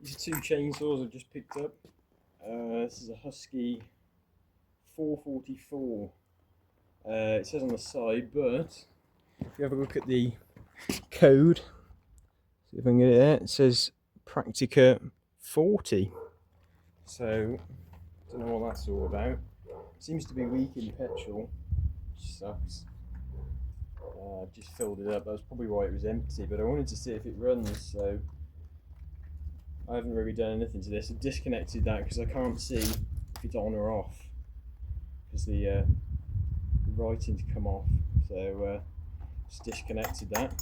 These are two chainsaws I've just picked up. This is a Husky 444. It says on the side, but if you have a look at the code, see if I can get it there, it says Practica 40. So, I don't know what that's all about. Seems to be weak in petrol, which sucks. I've just filled it up. That's probably why it was empty, but I wanted to see if it runs, so I haven't really done anything to this. I disconnected that because I can't see if it's on or off because the writing's come off, so just disconnected that.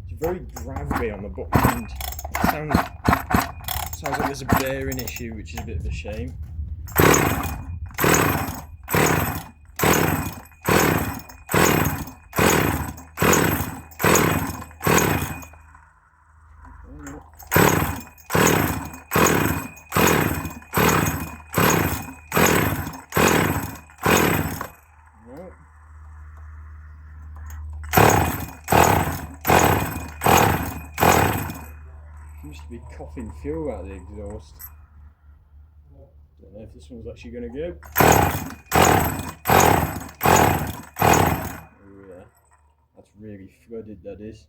It's very gravelly on the bottom end. Sounds like there's a bearing issue, which is a bit of a shame. Seems to be coughing fuel out of the exhaust. Don't know if this one's actually going to go. Oh yeah, that's really flooded, that is.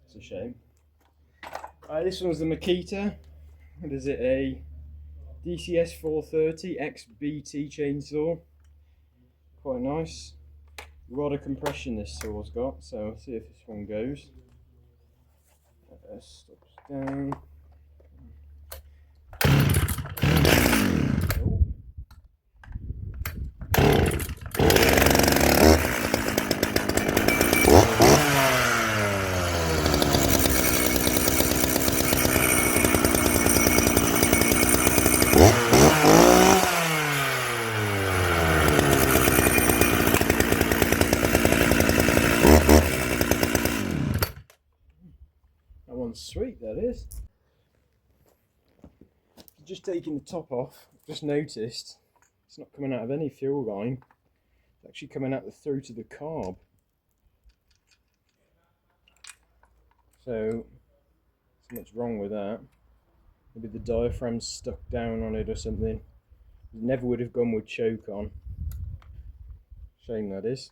It's a shame. This one's the Makita. What is it? A dcs430 XBT chainsaw. Quite nice. A lot of compression this saw's got, so I'll see if this one goes. Stops down. Oh. That one's sweet, that is. Just taking the top off, just noticed it's not coming out of any fuel line. It's actually coming out the throat of the carb. So, something's wrong with that. Maybe the diaphragm's stuck down on it or something. It never would have gone with choke on. Shame that is.